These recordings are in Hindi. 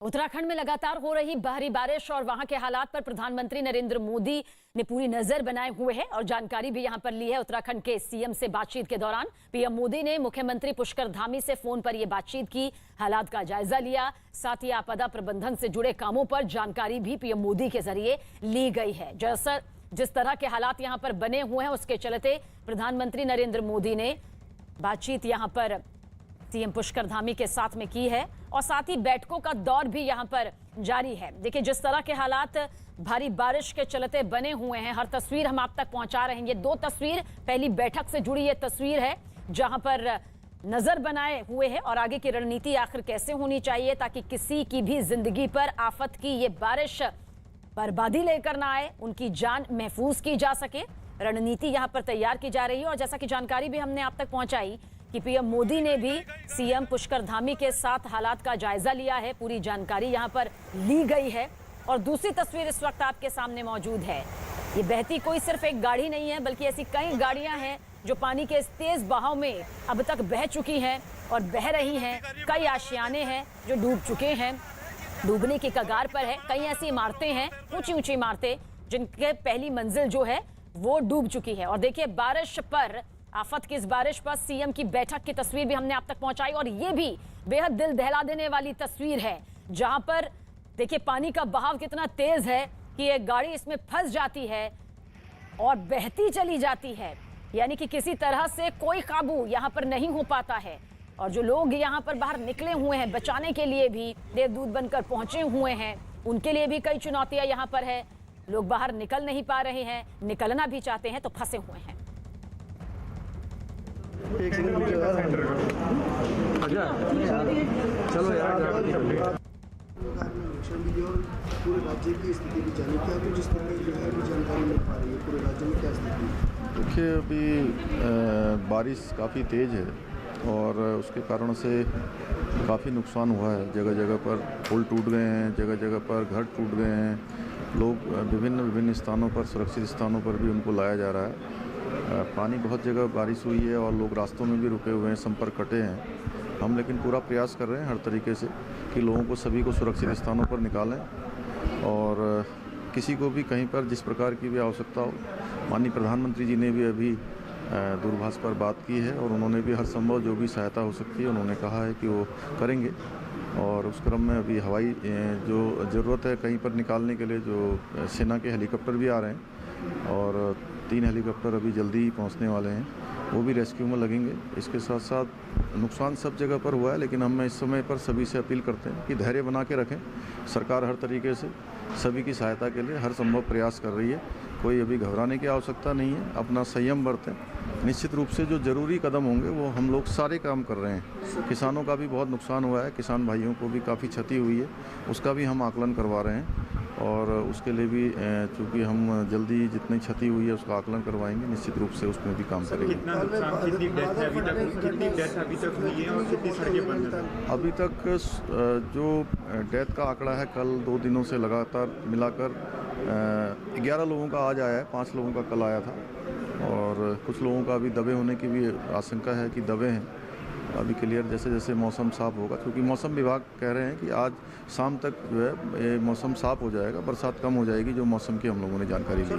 उत्तराखंड में लगातार हो रही भारी बारिश और वहां के हालात पर प्रधानमंत्री नरेंद्र मोदी ने पूरी नजर बनाए हुए है और जानकारी भी यहां पर ली है। उत्तराखंड के सीएम से बातचीत के दौरान पीएम मोदी ने मुख्यमंत्री पुष्कर धामी से फोन पर यह बातचीत की, हालात का जायजा लिया। साथ ही आपदा प्रबंधन से जुड़े कामों पर जानकारी भी पीएम मोदी के जरिए ली गई है। जिस तरह के हालात यहां पर बने हुए हैं उसके चलते प्रधानमंत्री नरेंद्र मोदी ने बातचीत यहां पर सीएम पुष्कर धामी के साथ में की है और साथ ही बैठकों का दौर भी यहां पर जारी है। देखिए जिस तरह के हालात भारी बारिश के चलते बने हुए हैं, हर तस्वीर हम आप तक पहुंचा रहे हैं। ये दो तस्वीर पहली बैठक से जुड़ी ये तस्वीर है जहां पर नजर बनाए हुए है और आगे की रणनीति आखिर कैसे होनी चाहिए ताकि किसी की भी जिंदगी पर आफत की ये बारिश बर्बादी लेकर ना आए, उनकी जान महफूज की जा सके। रणनीति यहां पर तैयार की जा रही है और जैसा कि जानकारी भी हमने आप तक पहुंचाई कि पीएम मोदी ने भी सीएम पुष्कर धामी के साथ हालात का जायजा लिया है। पूरी जानकारी यहां पर ली गई है और दूसरी तस्वीर इस वक्त आपके सामने मौजूद है। ये बहती कोई सिर्फ एक गाड़ी नहीं है बल्कि ऐसी कई गाड़ियां हैं जो पानी के इस तेज बहाव में अब तक बह चुकी हैं और बह रही हैं। कई आशियाने हैं जो डूब चुके हैं, डूबने की कगार पर है। कई ऐसी इमारतें हैं, ऊंची ऊंची इमारतें जिनके पहली मंजिल जो है वो डूब चुकी है। और देखिए बारिश पर, आफत की इस बारिश पर सीएम की बैठक की तस्वीर भी हमने आप तक पहुंचाई और ये भी बेहद दिल दहला देने वाली तस्वीर है जहां पर देखिए पानी का बहाव कितना तेज है कि एक गाड़ी इसमें फंस जाती है और बहती चली जाती है। यानी कि किसी तरह से कोई काबू यहां पर नहीं हो पाता है और जो लोग यहां पर बाहर निकले हुए हैं बचाने के लिए भी देवदूत बनकर पहुंचे हुए हैं, उनके लिए भी कई चुनौतियां यहां पर है। लोग बाहर निकल नहीं पा रहे हैं, निकलना भी चाहते हैं तो फंसे हुए हैं। चलो यार पूरे राज्य की स्थिति भी जानी, क्या कुछ स्थिति जो है जानकारी मिल पा रही है पूरे राज्य में, क्या स्थिति? देखिए अभी बारिश काफ़ी तेज़ है और उसके कारण से काफ़ी नुकसान हुआ है। जगह जगह पर पुल टूट गए हैं, जगह जगह पर घर टूट गए हैं। लोग विभिन्न स्थानों पर, सुरक्षित स्थानों पर भी उनको लाया जा रहा है। पानी बहुत जगह बारिश हुई है और लोग रास्तों में भी रुके हुए हैं, संपर्क कटे हैं। हम लेकिन पूरा प्रयास कर रहे हैं हर तरीके से कि लोगों को, सभी को सुरक्षित स्थानों पर निकालें और किसी को भी कहीं पर जिस प्रकार की भी आवश्यकता हो। माननीय प्रधानमंत्री जी ने भी अभी दूरभाष पर बात की है और उन्होंने भी हर संभव जो भी सहायता हो सकती है उन्होंने कहा है कि वो करेंगे। और उस क्रम में अभी हवाई जो ज़रूरत है कहीं पर निकालने के लिए, जो सेना के हेलीकॉप्टर भी आ रहे हैं और 3 हेलीकॉप्टर अभी जल्दी ही पहुंचने वाले हैं, वो भी रेस्क्यू में लगेंगे। इसके साथ साथ नुकसान सब जगह पर हुआ है लेकिन हम इस समय पर सभी से अपील करते हैं कि धैर्य बना के रखें। सरकार हर तरीके से सभी की सहायता के लिए हर संभव प्रयास कर रही है। कोई अभी घबराने की आवश्यकता नहीं है, अपना संयम बरतें। निश्चित रूप से जो ज़रूरी कदम होंगे वो हम लोग सारे काम कर रहे हैं। किसानों का भी बहुत नुकसान हुआ है, किसान भाइयों को भी काफ़ी क्षति हुई है, उसका भी हम आकलन करवा रहे हैं और उसके लिए भी चूँकि हम जल्दी जितनी क्षति हुई है उसका आकलन करवाएंगे, निश्चित रूप से उसमें भी काम करेंगे। अभी तक जो डेथ का आंकड़ा है कल 2 दिनों से लगातार मिलाकर 11 लोगों का आज आया है, 5 लोगों का कल आया था और कुछ लोगों का अभी दबे होने की भी आशंका है कि दबे हैं। अभी क्लियर जैसे जैसे मौसम साफ होगा, क्योंकि मौसम विभाग कह रहे हैं कि आज शाम तक जो है ये मौसम साफ हो जाएगा, बरसात कम हो जाएगी, जो मौसम की हम लोगों ने जानकारी ली है।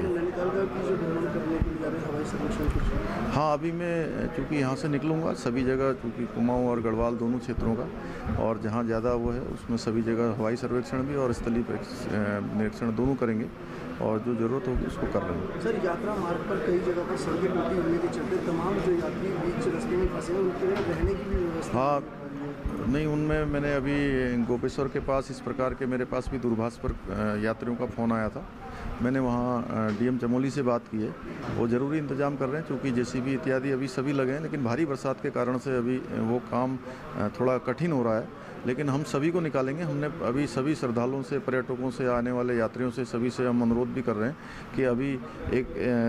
हाँ, अभी मैं चूँकि यहाँ से निकलूँगा सभी जगह, चूँकि कुमाऊँ और गढ़वाल दोनों क्षेत्रों का, और जहाँ ज़्यादा वो है उसमें सभी जगह हवाई सर्वेक्षण भी और स्थलीय निरीक्षण दोनों करेंगे और जो ज़रूरत होगी उसको कर रहे हैं। सर, यात्रा मार्ग पर कई जगह पर सड़कें टूटी होने के चलते तमाम जो यात्री बीच रास्ते में फंसे हैं उनके लिए रहने की भी व्यवस्था? हाँ, नहीं, उनमें मैंने अभी गोपेश्वर के पास इस प्रकार के मेरे पास भी दूरभाष पर यात्रियों का फ़ोन आया था। मैंने वहाँ डीएम चमोली से बात की है, वो ज़रूरी इंतजाम कर रहे हैं क्योंकि जेसीबी इत्यादि अभी सभी लगे हैं, लेकिन भारी बरसात के कारण से अभी वो काम थोड़ा कठिन हो रहा है। लेकिन हम सभी को निकालेंगे। हमने अभी सभी श्रद्धालुओं से, पर्यटकों से, आने वाले यात्रियों से, सभी से हम अनुरोध भी कर रहे हैं कि अभी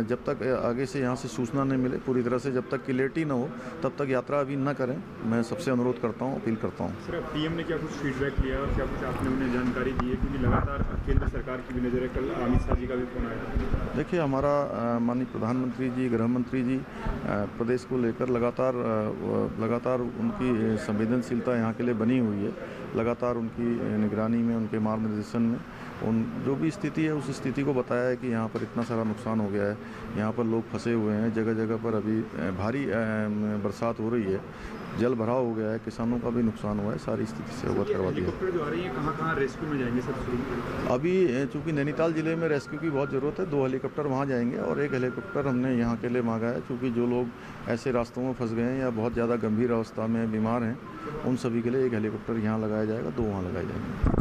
जब तक आगे से यहाँ से सूचना नहीं मिले पूरी तरह से, जब तक क्लियरिटी न हो तब तक यात्रा अभी न करें। मैं सबसे अनुरोध करता हूँ, अपील करता हूँ। सर, पीएम ने क्या कुछ फीडबैक लिया और क्या कुछ आपने उन्हें जानकारी दी है, क्योंकि लगातार केंद्र सरकार की भी नज़र है, कल अमित शाह जी का भी फोन आया? देखिए, हमारा माननीय प्रधानमंत्री जी, गृह मंत्री जी प्रदेश को लेकर लगातार उनकी संवेदनशीलता यहाँ के लिए बनी हुई है लगातार उनकी निगरानी में, उनके मार्गदर्शन में उन जो भी स्थिति है उस स्थिति को बताया है कि यहाँ पर इतना सारा नुकसान हो गया है, यहाँ पर लोग फंसे हुए हैं, जगह जगह पर अभी भारी बरसात हो रही है, जल भराव हो गया है, किसानों का भी नुकसान हुआ है, सारी स्थिति से अवगत करवा दिया। हेलीकॉप्टर जो आ रही है कहाँ रेस्क्यू में जाएंगे सर? अभी चूँकि नैनीताल ज़िले में रेस्क्यू की बहुत ज़रूरत है, 2 हेलीकॉप्टर वहाँ जाएंगे और 1 हेलीकॉप्टर हमने यहाँ के लिए मांगा है, क्योंकि जो लोग ऐसे रास्तों में फंस गए हैं या बहुत ज़्यादा गंभीर अवस्था में बीमार हैं, उन सभी के लिए 1 हेलीकॉप्टर यहाँ लगाया जाएगा, 2 वहाँ लगाए जाएंगे।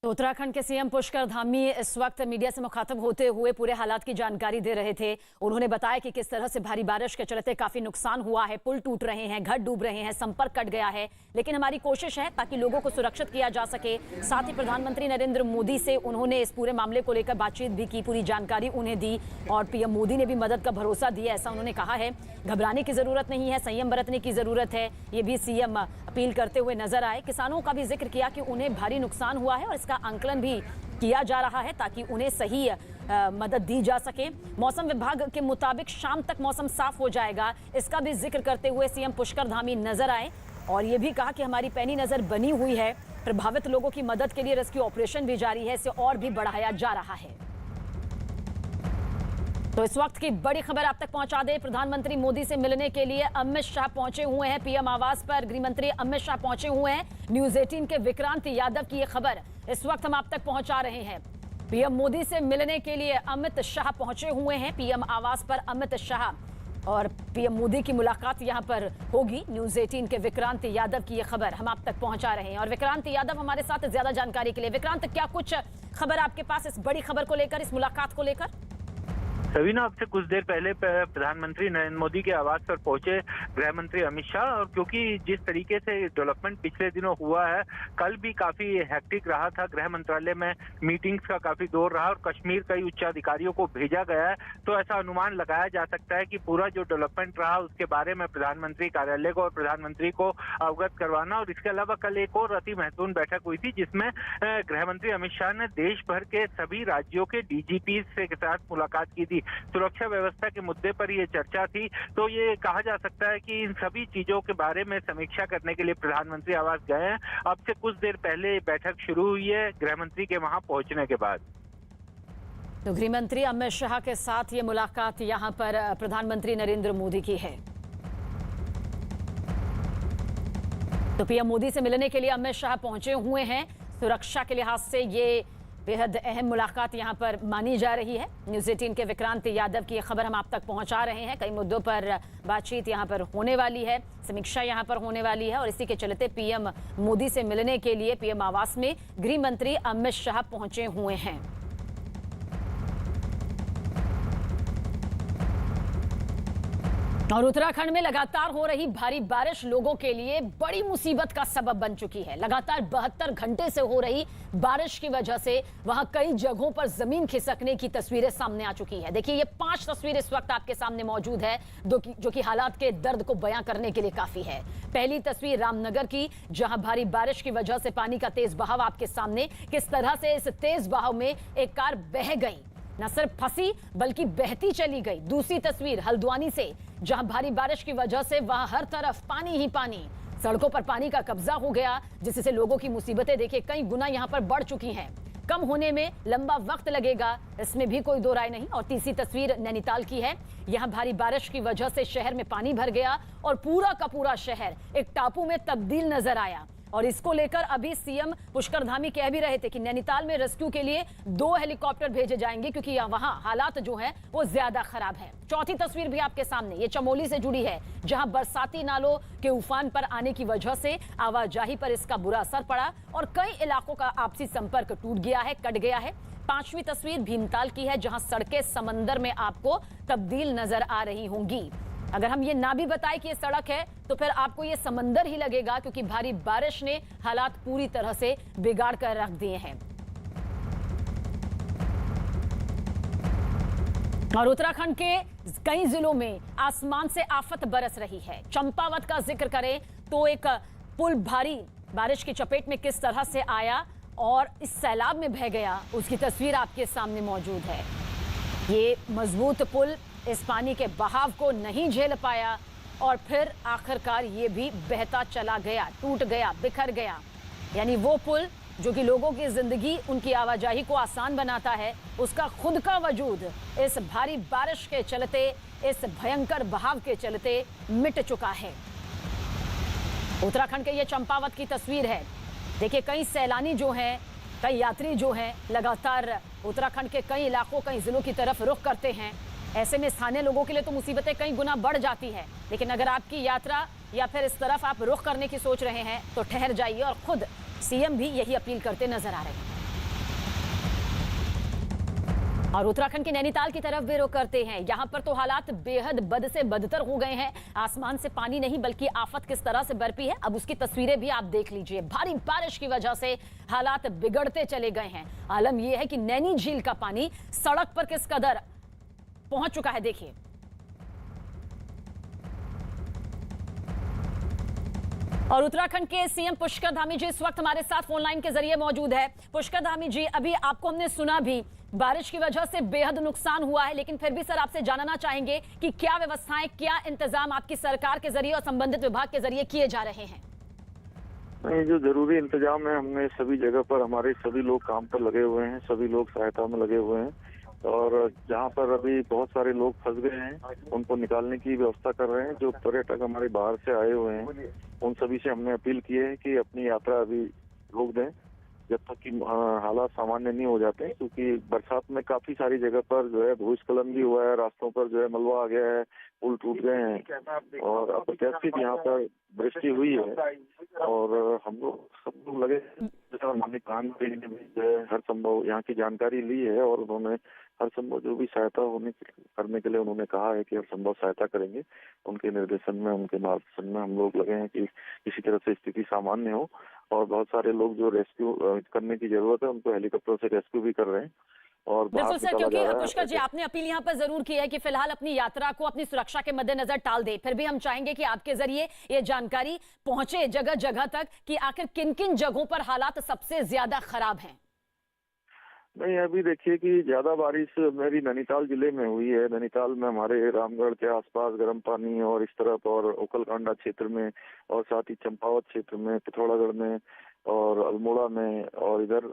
तो उत्तराखंड के सीएम पुष्कर धामी इस वक्त मीडिया से मुखातब होते हुए पूरे हालात की जानकारी दे रहे थे। उन्होंने बताया कि किस तरह से भारी बारिश के चलते काफी नुकसान हुआ है, पुल टूट रहे हैं, घर डूब रहे हैं, संपर्क कट गया है, लेकिन हमारी कोशिश है ताकि लोगों को सुरक्षित किया जा सके। साथ ही प्रधानमंत्री नरेंद्र मोदी से उन्होंने इस पूरे मामले को लेकर बातचीत भी की, पूरी जानकारी उन्हें दी और पीएम मोदी ने भी मदद का भरोसा दिया, ऐसा उन्होंने कहा है। घबराने की जरूरत नहीं है, संयम बरतने की जरूरत है, ये भी सीएम अपील करते हुए नजर आए। किसानों का भी जिक्र किया कि उन्हें भारी नुकसान हुआ है और इसका आंकलन भी किया जा रहा है ताकि उन्हें सही मदद दी जा सके। मौसम विभाग के मुताबिक शाम तक मौसम साफ हो जाएगा, इसका भी जिक्र करते हुए सीएम पुष्कर धामी नजर आए और ये भी कहा कि हमारी पैनी नजर बनी हुई है, प्रभावित लोगों की मदद के लिए रेस्क्यू ऑपरेशन भी जारी है, इसे और भी बढ़ाया जा रहा है। तो इस वक्त की बड़ी खबर आप तक पहुंचा दे। प्रधानमंत्री मोदी से मिलने के लिए अमित शाह पहुंचे हुए हैं, पीएम आवास पर गृह मंत्री अमित शाह पहुंचे हुए हैं। न्यूज़ 18 के विक्रांत यादव की ये खबर इस वक्त हम आप तक पहुंचा रहे हैं। पीएम मोदी से मिलने के लिए अमित शाह पहुंचे हुए हैं, पीएम आवास पर अमित शाह और पीएम मोदी की मुलाकात यहां पर होगी। न्यूज़ 18 के विक्रांत यादव की ये खबर हम आप तक पहुंचा रहे हैं और विक्रांत यादव हमारे साथ ज्यादा जानकारी के लिए। विक्रांत, क्या कुछ खबर आपके पास इस बड़ी खबर को लेकर, इस मुलाकात को लेकर? सवीना, अब से कुछ देर पहले प्रधानमंत्री नरेंद्र मोदी के आवास पर पहुंचे गृह मंत्री अमित शाह और क्योंकि जिस तरीके से डेवलपमेंट पिछले दिनों हुआ है, कल भी काफी हेक्टिक रहा था, गृह मंत्रालय में मीटिंग्स का काफी दौर रहा और कश्मीर कई उच्चाधिकारियों को भेजा गया है, तो ऐसा अनुमान लगाया जा सकता है कि पूरा जो डेवलपमेंट रहा उसके बारे में प्रधानमंत्री कार्यालय को और प्रधानमंत्री को अवगत करवाना। और इसके अलावा कल एक और अति महत्वपूर्ण बैठक हुई थी जिसमें गृह मंत्री अमित शाह ने देश भर के सभी राज्यों के डीजीपी के साथ मुलाकात की थी। सुरक्षा व्यवस्था के मुद्दे पर ये चर्चा थी, तो ये कहा जा सकता है कि इन सभी चीजों के बारे में समीक्षा करने के लिए प्रधानमंत्री आवास गए हैं। अब से कुछ देर पहले बैठक शुरू हुई है गृह मंत्री के वहां पहुंचने के बाद। तो गृह मंत्री अमित शाह के साथ ये मुलाकात यहां पर प्रधानमंत्री नरेंद्र मोदी की है। तो पीएम मोदी से मिलने के लिए अमित शाह पहुंचे हुए हैं। सुरक्षा के लिहाज से ये बेहद अहम मुलाकात यहां पर मानी जा रही है। न्यूज़ 18 के विक्रांत यादव की खबर हम आप तक पहुंचा रहे हैं। कई मुद्दों पर बातचीत यहां पर होने वाली है, समीक्षा यहां पर होने वाली है और इसी के चलते पीएम मोदी से मिलने के लिए पीएम आवास में गृह मंत्री अमित शाह पहुंचे हुए हैं। और उत्तराखंड में लगातार हो रही भारी बारिश लोगों के लिए बड़ी मुसीबत का सबब बन चुकी है। लगातार 72 घंटे से हो रही बारिश की वजह से वहां कई जगहों पर जमीन खिसकने की तस्वीरें सामने आ चुकी है। देखिए, ये 5 तस्वीरें इस वक्त आपके सामने मौजूद है जो कि हालात के दर्द को बयां करने के लिए काफी है। पहली तस्वीर रामनगर की, जहां भारी बारिश की वजह से पानी का तेज बहाव आपके सामने, किस तरह से इस तेज बहाव में एक कार बह गई, न सिर्फ फंसी बल्कि बहती चली गई। दूसरी तस्वीर हल्द्वानी से, जहां भारी बारिश की वजह से वहां हर तरफ पानी ही पानी, सड़कों पर पानी का कब्जा हो गया, जिससे लोगों की मुसीबतें देखिए कई गुना यहां पर बढ़ चुकी हैं। कम होने में लंबा वक्त लगेगा, इसमें भी कोई दो राय नहीं। और तीसरी तस्वीर नैनीताल की है, यहां भारी बारिश की वजह से शहर में पानी भर गया और पूरा का पूरा शहर एक टापू में तब्दील नजर आया। और इसको लेकर अभी सीएम पुष्कर धामी कह भी रहे थे कि नैनीताल में रेस्क्यू के लिए 2 हेलीकॉप्टर भेजे जाएंगे क्योंकि वहां हालात जो है वो ज्यादा खराब है। चौथी तस्वीर भी आपके सामने, ये चमोली से जुड़ी है, जहां बरसाती नालों के उफान पर आने की वजह से आवाजाही पर इसका बुरा असर पड़ा और कई इलाकों का आपसी संपर्क टूट गया है, कट गया है। पांचवी तस्वीर भीमताल की है, जहां सड़कें समंदर में आपको तब्दील नजर आ रही होंगी। अगर हम ये ना भी बताएं कि ये सड़क है तो फिर आपको ये समंदर ही लगेगा, क्योंकि भारी बारिश ने हालात पूरी तरह से बिगाड़ कर रख दिए हैं। और उत्तराखंड के कई जिलों में आसमान से आफत बरस रही है। चंपावत का जिक्र करें तो एक पुल भारी बारिश की चपेट में किस तरह से आया और इस सैलाब में बह गया, उसकी तस्वीर आपके सामने मौजूद है। ये मजबूत पुल इस पानी के बहाव को नहीं झेल पाया और फिर आखिरकार ये भी बहता चला गया, टूट गया, बिखर गया। यानी वो पुल जो कि लोगों की जिंदगी, उनकी आवाजाही को आसान बनाता है, उसका खुद का वजूद इस भारी बारिश के चलते, इस भयंकर बहाव के चलते मिट चुका है। उत्तराखंड के ये चंपावत की तस्वीर है। देखिए, कई सैलानी जो हैं, कई यात्री जो हैं, लगातार उत्तराखंड के कई इलाकों, कई जिलों की तरफ रुख करते हैं। ऐसे में स्थानीय लोगों के लिए तो मुसीबतें कई गुना बढ़ जाती है। लेकिन अगर आपकी यात्रा या फिर इस तरफ आप रुख करने की सोच रहे हैं तो ठहर जाइए, और खुद सीएम भी यही अपील करते नजर आ रहे हैं। और उत्तराखंड के नैनीताल की तरफ भी रुख करते हैं। यहां पर तो हालात बेहद बद से बदतर हो गए हैं। आसमान से पानी नहीं बल्कि आफत किस तरह से बरपी है, अब उसकी तस्वीरें भी आप देख लीजिए। भारी बारिश की वजह से हालात बिगड़ते चले गए हैं। आलम यह है कि नैनी झील का पानी सड़क पर किस कदर पहुंच चुका है, देखिए। और उत्तराखंड के सीएम पुष्कर धामी जी इस वक्त हमारे साथ फोन लाइन के जरिए मौजूद है। पुष्कर धामी जी, अभी आपको हमने सुना भी, बारिश की वजह से बेहद नुकसान हुआ है, लेकिन फिर भी सर आपसे जानना चाहेंगे कि क्या व्यवस्थाएं, क्या इंतजाम आपकी सरकार के जरिए और संबंधित विभाग के जरिए किए जा रहे हैं? नहीं, जो जरूरी इंतजाम है, हमने सभी जगह पर, हमारे सभी लोग काम पर लगे हुए हैं, सभी लोग सहायता में लगे हुए हैं। और जहाँ पर अभी बहुत सारे लोग फंस गए हैं, उनको निकालने की व्यवस्था कर रहे हैं। जो पर्यटक हमारे बाहर से आए हुए हैं, उन सभी से हमने अपील की है कि अपनी यात्रा अभी रोक दें जब तक कि हालात सामान्य नहीं हो जाते, क्योंकि बरसात में काफी सारी जगह पर जो है भूस्खलन भी हुआ है, रास्तों पर जो है मलबा आ गया है, पुल टूट गए हैं और अप्रत्याशित यहाँ पर वृष्टि हुई है। और हम लोग सब लोग लगे, माननीय प्रधानमंत्री ने भी जो है हर संभव यहाँ की जानकारी ली है और उन्होंने हर संभव जो भी सहायता करने के लिए उन्होंने कहा है कि हर संभव सहायता करेंगे। उनके निर्देशन में, उनके मार्गदर्शन में हम लोग लगे हैं कि किसी तरह से स्थिति सामान्य हो। और बहुत सारे लोग जो रेस्क्यू करने की जरूरत है, उनको हेलीकॉप्टर से रेस्क्यू भी कर रहे हैं। और बिल्कुल सर, क्योंकि पुष्कर जी, आपने अपील यहाँ पर जरूर की है कि फिलहाल अपनी यात्रा को अपनी सुरक्षा के मद्देनजर टाल दे। फिर भी हम चाहेंगे कि आपके जरिए ये जानकारी पहुंचे जगह जगह तक कि आखिर किन किन जगहों पर हालात सबसे ज्यादा खराब हैं। नहीं, अभी देखिए कि ज्यादा बारिश मेरी नैनीताल जिले में हुई है। नैनीताल में हमारे रामगढ़ के आसपास गर्म पानी और इस तरफ, और ओकलकांडा क्षेत्र में, और साथ ही चंपावत क्षेत्र में, पिथौरागढ़ में और अल्मोड़ा में, और इधर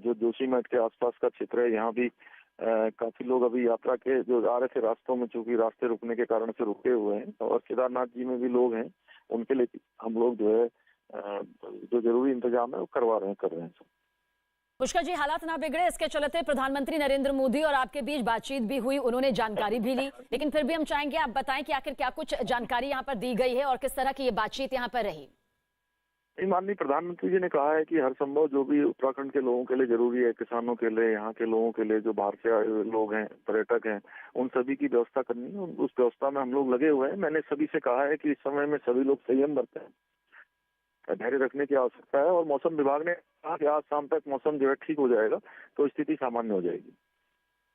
जो जोशीमठ के आसपास का क्षेत्र है, यहाँ भी काफी लोग अभी यात्रा के जो आ रहे थे रास्तों में, चूंकि रास्ते रुकने के कारण से रुके हुए हैं। और केदारनाथ जी में भी लोग हैं, उनके लिए हम लोग जो है जो जरूरी इंतजाम है वो कर रहे हैं। पुष्कर जी, हालात ना बिगड़े, इसके चलते प्रधानमंत्री नरेंद्र मोदी और आपके बीच बातचीत भी हुई, उन्होंने जानकारी भी ली, लेकिन फिर भी हम चाहेंगे आप बताएं कि आखिर क्या कुछ जानकारी यहाँ पर दी गई है और किस तरह की ये बातचीत यहाँ पर रही। माननीय प्रधानमंत्री जी ने कहा है कि हर संभव जो भी उत्तराखंड के लोगों के लिए जरूरी है, किसानों के लिए, यहाँ के लोगों के लिए, जो बाहर से आए लोग हैं, पर्यटक हैं, उन सभी की व्यवस्था करनी है। उस व्यवस्था में हम लोग लगे हुए हैं। मैंने सभी से कहा है कि इस समय में सभी लोग संयम बरतें, धैर्य रखने की आवश्यकता है। और मौसम विभाग ने कहा कि आज शाम तक मौसम जो है ठीक हो जाएगा, तो स्थिति सामान्य हो जाएगी।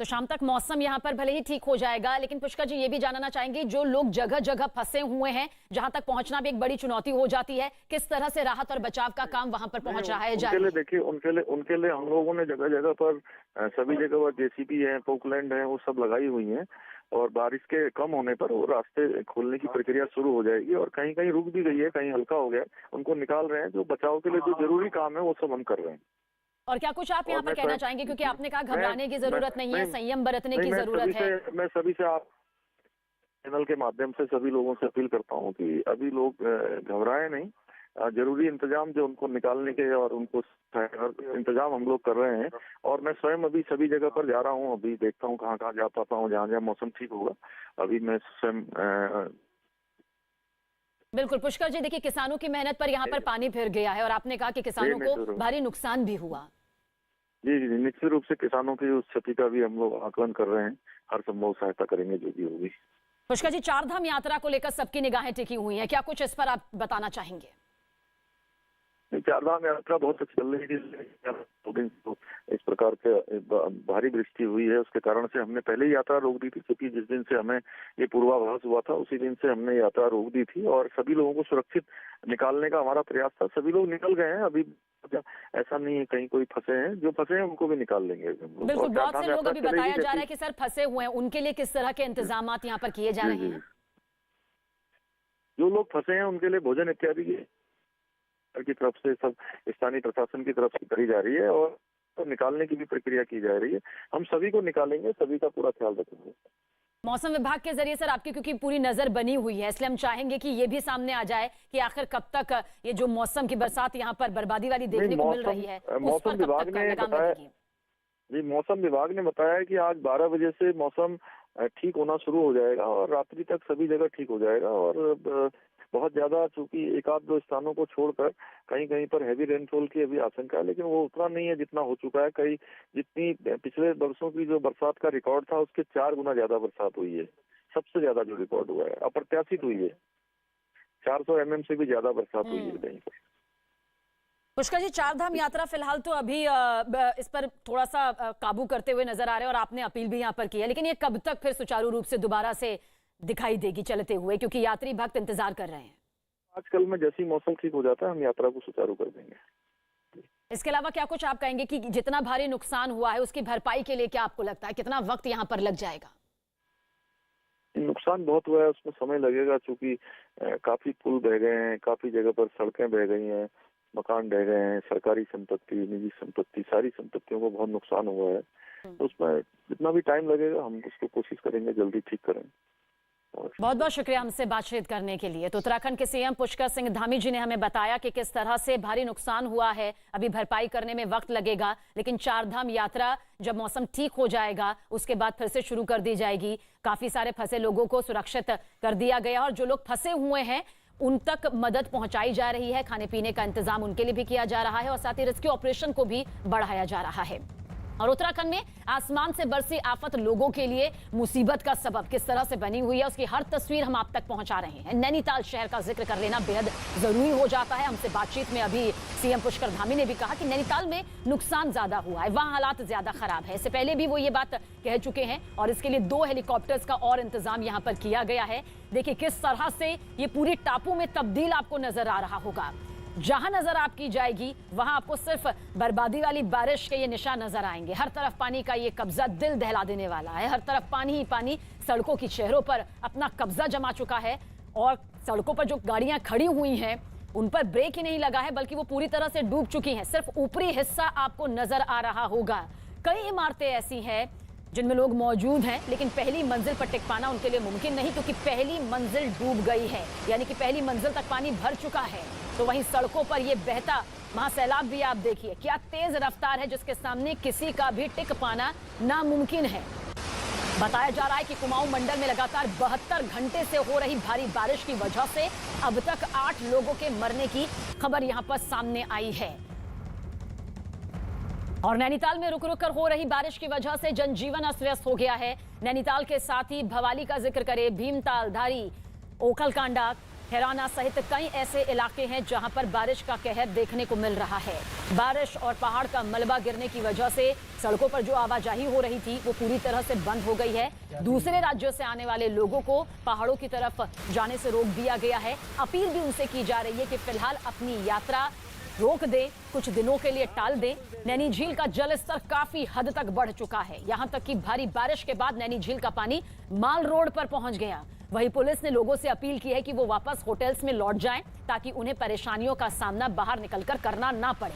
तो शाम तक मौसम यहाँ पर भले ही ठीक हो जाएगा, लेकिन पुष्कर जी ये भी जानना चाहेंगे, जो लोग जगह जगह फंसे हुए हैं, जहां तक पहुंचना भी एक बड़ी चुनौती हो जाती है, किस तरह से राहत और बचाव का काम वहां पर पहुंच रहा है? उनके लिए देखिए, उनके लिए हम लोगों ने जगह जगह पर सभी जगह पर जेसीबी है, पोकलैंड है, वो सब लगाई हुई है। और बारिश के कम होने पर वो रास्ते खोलने की प्रक्रिया शुरू हो जाएगी। और कहीं कहीं रुक भी गई है, कहीं हल्का हो गया, उनको निकाल रहे हैं। जो बचाव के लिए जो जरूरी काम है वो सब हम कर रहे हैं। और क्या कुछ आप यहाँ पर कहना चाहेंगे, क्योंकि आपने कहा घबराने की जरूरत नहीं है, संयम बरतने की जरूरत है। मैं सभी से, आप चैनल के माध्यम से सभी लोगों से अपील करता हूँ कि अभी लोग घबराए नहीं। जरूरी इंतजाम जो उनको निकालने के और उनको इंतजाम हम लोग कर रहे हैं। और मैं स्वयं अभी सभी जगह पर जा रहा हूँ, अभी देखता हूँ कहाँ कहाँ जा पाता हूँ, जहाँ जहाँ मौसम ठीक होगा अभी मैं स्वयं। बिल्कुल पुष्कर जी, देखिए किसानों की मेहनत पर यहाँ पर पानी फिर गया है और आपने कहा कि किसानों को भारी नुकसान भी हुआ। जी, निश्चित रूप से किसानों की उस क्षति का भी हम लोग आकलन कर रहे हैं, हर संभव सहायता करेंगे जो भी होगी। पुष्कर जी, चारधाम यात्रा को लेकर सबकी निगाहें टिकी हुई हैं, क्या कुछ इस पर आप बताना चाहेंगे? चारधाम यात्रा बहुत अच्छी चल रही है। इस प्रकार के भारी वृष्टि हुई है, उसके कारण से हमने पहले ही यात्रा रोक दी थी, क्योंकि जिस दिन से हमें ये पूर्वाभास हुआ था उसी दिन से हमने यात्रा रोक दी थी। और सभी लोगों को सुरक्षित निकालने का हमारा प्रयास था। सभी लोग निकल गए हैं, अभी ऐसा नहीं है कहीं कोई फंसे हैं। जो फंसे हैं उनको भी निकाल लेंगे। बिल्कुल, बहुत से लोग अभी बताया जा रहा है कि सर फंसे हुए हैं, उनके लिए किस तरह के इंतजाम यहाँ पर किए जा रहे हैं? जो लोग फंसे हैं उनके लिए भोजन इत्यादि की तरफ से सब स्थानीय प्रशासन की तरफ से करी जा रही है और तो निकालने की भी प्रक्रिया की जा रही है। हम सभी को निकालेंगे, सभी का पूरा ख्याल रखेंगे। मौसम विभाग के जरिए सर आपकी क्योंकि पूरी नजर बनी हुई है, इसलिए हम चाहेंगे कि ये भी सामने आ जाए कि आखिर कब तक ये जो मौसम की बरसात यहाँ पर बर्बादी वाली देखने को मिल रही है, मौसम विभाग ने बताया जी, मौसम विभाग ने बताया कि आज 12 बजे से मौसम ठीक होना शुरू हो जाएगा और रात्रि तक सभी जगह ठीक हो जाएगा और बहुत ज्यादा, चूंकि एक आध दो स्थानों को छोड़कर कहीं कहीं पर हैवी रेनफॉल की अभी आशंका है, लेकिन वो उतना नहीं है जितना हो चुका है। कई जितनी पिछले वर्षों की जो बरसात का रिकॉर्ड था उसके 4 गुना ज्यादा बरसात हुई है। सबसे ज्यादा जो रिकॉर्ड हुआ है अप्रत्याशित हुई है, 400 mm से भी ज्यादा बरसात हुई है कहीं पर। पुष्कर जी, चारधाम यात्रा फिलहाल तो अभी इस पर थोड़ा सा काबू करते हुए नजर आ रहे हैं और आपने अपील भी यहाँ पर की है, लेकिन ये कब तक फिर सुचारू रूप से दोबारा से दिखाई देगी चलते हुए, क्योंकि यात्री भक्त इंतजार कर रहे हैं? आजकल में जैसे ही मौसम ठीक हो जाता है हम यात्रा को सुचारू कर देंगे। इसके अलावा क्या कुछ आप कहेंगे कि जितना भारी नुकसान हुआ है उसकी भरपाई के लिए क्या आपको लगता है कितना वक्त यहाँ पर लग जाएगा? नुकसान बहुत हुआ है, उसमें समय लगेगा, चूंकि काफी पुल बह गए हैं, काफी जगह पर सड़कें बह गई हैं, मकान ढह गए हैं, सरकारी संपत्ति, निजी संपत्ति, सारी संपत्तियों को बहुत नुकसान हुआ है। तो उसमें जितना भी टाइम लगेगा हम उसको कोशिश करेंगे जल्दी ठीक करें। बहुत बहुत शुक्रिया हमसे बातचीत करने के लिए। तो उत्तराखंड के सीएम पुष्कर सिंह धामी जी ने हमें बताया कि किस तरह से भारी नुकसान हुआ है, अभी भरपाई करने में वक्त लगेगा, लेकिन चारधाम यात्रा जब मौसम ठीक हो जाएगा उसके बाद फिर से शुरू कर दी जाएगी। काफी सारे फंसे लोगों को सुरक्षित कर दिया गया और जो लोग फंसे हुए हैं उन तक मदद पहुंचाई जा रही है, खाने पीने का इंतजाम उनके लिए भी किया जा रहा है और साथ ही रेस्क्यू ऑपरेशन को भी बढ़ाया जा रहा है। और उत्तराखंड में आसमान से बरसी आफत लोगों के लिए मुसीबत का सबब किस तरह से बनी हुई है उसकी हर तस्वीर हम आप तक पहुंचा रहे हैं। नैनीताल शहर का जिक्र कर लेना बेहद जरूरी हो जाता है। हमसे बातचीत में अभी सीएम पुष्कर धामी ने भी कहा कि नैनीताल में नुकसान ज्यादा हुआ है, वहां हालात ज्यादा खराब है। इससे पहले भी वो ये बात कह चुके हैं और इसके लिए 2 हेलीकॉप्टर्स का और इंतजाम यहाँ पर किया गया है। देखिए किस तरह से ये पूरी टापू में तब्दील आपको नजर आ रहा होगा। जहां नजर आपकी जाएगी वहां आपको सिर्फ बर्बादी वाली बारिश के ये निशान नजर आएंगे। हर तरफ पानी का ये कब्जा दिल दहला देने वाला है, हर तरफ पानी ही पानी सड़कों की चेहरों पर अपना कब्जा जमा चुका है और सड़कों पर जो गाड़ियां खड़ी हुई हैं उन पर ब्रेक ही नहीं लगा है बल्कि वो पूरी तरह से डूब चुकी हैं। सिर्फ ऊपरी हिस्सा आपको नजर आ रहा होगा। कई इमारतें ऐसी हैं जिनमें लोग मौजूद हैं लेकिन पहली मंजिल पर टिक पाना उनके लिए मुमकिन नहीं, क्योंकि पहली मंजिल डूब गई है, यानी कि पहली मंजिल तक पानी भर चुका है। तो वहीं सड़कों पर ये बहता महासैलाब भी आप देखिए क्या तेज रफ्तार है, जिसके सामने किसी का भी टिक पाना नामुमकिन है। बताया जा रहा है कि कुमाऊं मंडल में लगातार 72 घंटे से हो रही भारी बारिश की वजह से अब तक 8 लोगों के मरने की खबर यहां पर सामने आई है। और नैनीताल में रुक रुक कर हो रही बारिश की वजह से जनजीवन अस्त व्यस्त हो गया है। नैनीताल के साथ ही भवाली का जिक्र करें, भीमताल, धारी, ओखलकांडा, हैराना सहित कई ऐसे इलाके हैं जहां पर बारिश का कहर देखने को मिल रहा है। बारिश और पहाड़ का मलबा गिरने की वजह से सड़कों पर जो आवाजाही हो रही थी वो पूरी तरह से बंद हो गई है। दूसरे राज्यों से आने वाले लोगों को पहाड़ों की तरफ जाने से रोक दिया गया है। अपील भी उनसे की जा रही है कि फिलहाल अपनी यात्रा रोक दें, कुछ दिनों के लिए टाल दें। नैनी झील का जल स्तर काफी हद तक बढ़ चुका है, यहां तक कि भारी बारिश के बाद नैनी झील का पानी माल रोड पर पहुंच गया। वहीं पुलिस ने लोगों से अपील की है कि वो वापस होटल्स में लौट जाएं ताकि उन्हें परेशानियों का सामना बाहर निकलकर करना ना पड़े।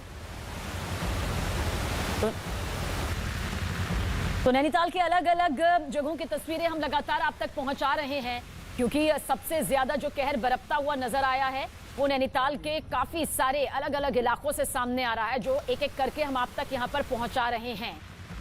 तो नैनीताल के अलग अलग जगहों की तस्वीरें हम लगातार आप तक पहुंचा रहे हैं, क्योंकि सबसे ज्यादा जो कहर बरपता हुआ नजर आया है वो नैनीताल के काफी सारे अलग अलग इलाकों से सामने आ रहा है, जो एक एक करके हम आप तक यहां पर पहुंचा रहे हैं।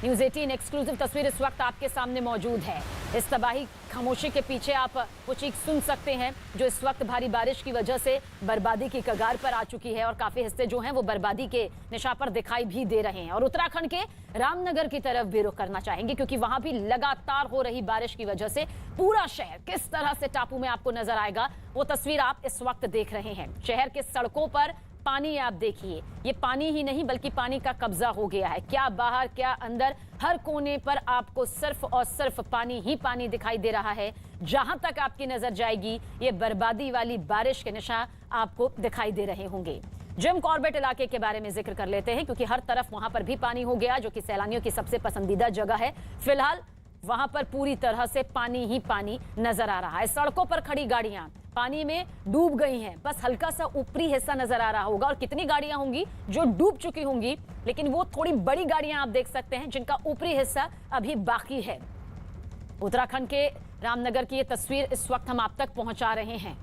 न्यूज़ 18 एक्सक्लूसिव तस्वीर इस वक्त आपके सामने मौजूद है। इस तबाही खामोशी के पीछे आप वो चीख सुन सकते हैं जो इस वक्त भारी बारिश की वजह से बर्बादी की कगार पर आ चुकी है और काफी हिस्से जो हैं वो बर्बादी के निशान पर दिखाई भी दे रहे हैं। और उत्तराखंड के रामनगर की तरफ भी रुख करना चाहेंगे, क्योंकि वहां भी लगातार हो रही बारिश की वजह से पूरा शहर किस तरह से टापू में आपको नजर आएगा वो तस्वीर आप इस वक्त देख रहे हैं। शहर के सड़कों पर पानी आप देखिए, ये पानी ही नहीं बल्कि पानी का कब्जा हो गया है। क्या बाहर क्या अंदर, हर कोने पर आपको सिर्फ और सिर्फ पानी ही पानी दिखाई दे रहा है। जहां तक आपकी नजर जाएगी ये बर्बादी वाली बारिश के निशान आपको दिखाई दे रहे होंगे। जिम कॉर्बेट इलाके के बारे में जिक्र कर लेते हैं, क्योंकि हर तरफ वहां पर भी पानी हो गया, जो कि सैलानियों की सबसे पसंदीदा जगह है। फिलहाल वहां पर पूरी तरह से पानी ही पानी नजर आ रहा है। सड़कों पर खड़ी गाड़ियां पानी में डूब गई हैं, बस हल्का सा ऊपरी हिस्सा नजर आ रहा होगा। और कितनी गाड़ियां होंगी जो डूब चुकी होंगी, लेकिन वो थोड़ी बड़ी गाड़ियां आप देख सकते हैं जिनका ऊपरी हिस्सा अभी बाकी है। उत्तराखंड के रामनगर की ये तस्वीर इस वक्त हम आप तक पहुंचा रहे हैं।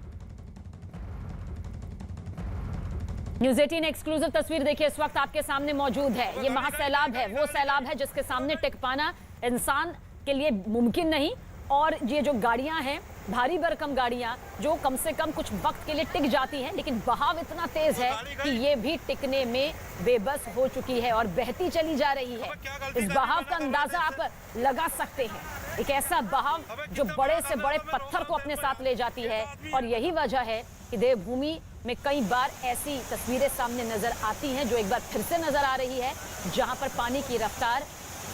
न्यूज़ 18 एक्सक्लूसिव तस्वीर देखिए इस वक्त आपके सामने मौजूद है। ये महासैलाब है, वो सैलाब है जिसके सामने टिक पाना इंसान के लिए मुमकिन नहीं। और ये जो गाड़ियां हैं, भारी भरकम गाड़ियां जो कम से कम कुछ वक्त के लिए टिक जाती हैं, लेकिन बहाव इतना तेज है कि ये भी टिकने में बेबस हो चुकी है और बहती चली जा रही है। इस बहाव का अंदाजा आप लगा सकते हैं, एक ऐसा बहाव जो बड़े से बड़े पत्थर को अपने साथ ले जाती है। और यही वजह है कि देवभूमि में कई बार ऐसी तस्वीरें सामने नजर आती हैं जो एक बार फिर से नजर आ रही है, जहां पर पानी की रफ्तार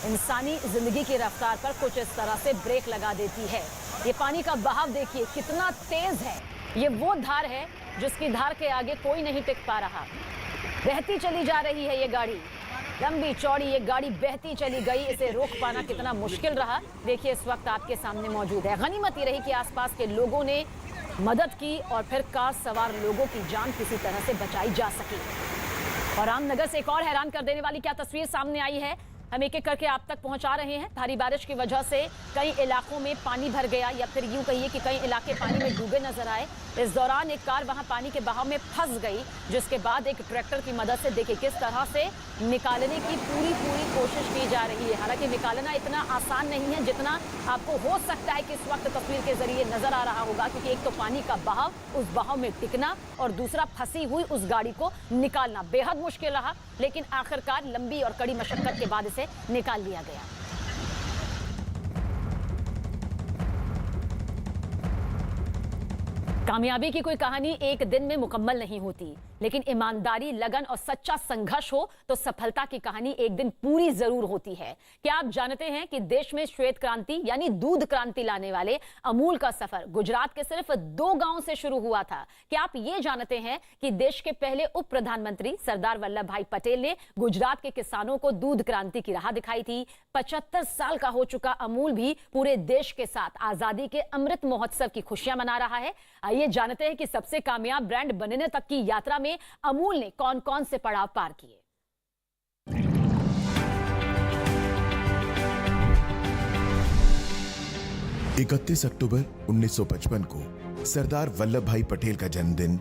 इंसानी जिंदगी की रफ्तार पर कुछ इस तरह से ब्रेक लगा देती है। ये पानी का बहाव देखिए कितना तेज है। ये वो धार है जिसकी धार के आगे कोई नहीं टिक पा रहा। बहती चली जा रही है ये गाड़ी, लंबी चौड़ी ये गाड़ी बहती चली गई। इसे रोक पाना कितना मुश्किल रहा, देखिए इस वक्त आपके सामने मौजूद है। गनीमत ये रही कि आसपास के लोगों ने मदद की और फिर कार सवार लोगों की जान किसी तरह से बचाई जा सकी। और रामनगर से एक और हैरान कर देने वाली क्या तस्वीर सामने आई है, हम एक एक करके आप तक पहुंचा रहे हैं। भारी बारिश की वजह से कई इलाकों में पानी भर गया, या फिर यूं कहिए कि कई इलाके पानी में डूबे नजर आए। इस दौरान एक कार वहां पानी के बहाव में फंस गई, जिसके बाद एक ट्रैक्टर की मदद से देखिए किस तरह से निकालने की पूरी कोशिश की जा रही है। हालांकि निकालना इतना आसान नहीं है जितना आपको हो सकता है कि इस वक्त तस्वीर के जरिए नजर आ रहा होगा, क्योंकि एक तो पानी का बहाव, उस बहाव में टिकना, और दूसरा फंसी हुई उस गाड़ी को निकालना बेहद मुश्किल रहा। लेकिन आखिरकार लंबी और कड़ी मशक्कत के बाद इसे निकाल लिया गया। कामयाबी की कोई कहानी एक दिन में मुकम्मल नहीं होती, लेकिन ईमानदारी, लगन और सच्चा संघर्ष हो तो सफलता की कहानी एक दिन पूरी जरूर होती है। क्या आप जानते हैं कि देश में श्वेत क्रांति यानी दूध क्रांति लाने वाले अमूल का सफर गुजरात के सिर्फ 2 गांव से शुरू हुआ था? क्या आप ये जानते हैं कि देश के पहले उप प्रधानमंत्री सरदार वल्लभ भाई पटेल ने गुजरात के किसानों को दूध क्रांति की राह दिखाई थी? 75 साल का हो चुका अमूल भी पूरे देश के साथ आजादी के अमृत महोत्सव की खुशियां मना रहा है। आइए जानते हैं कि सबसे कामयाब ब्रांड बनने तक की यात्रा में अमूल ने कौन कौन से पड़ाव पार किए। 31 अक्टूबर 1955 को सरदार वल्लभ भाई पटेल का जन्मदिन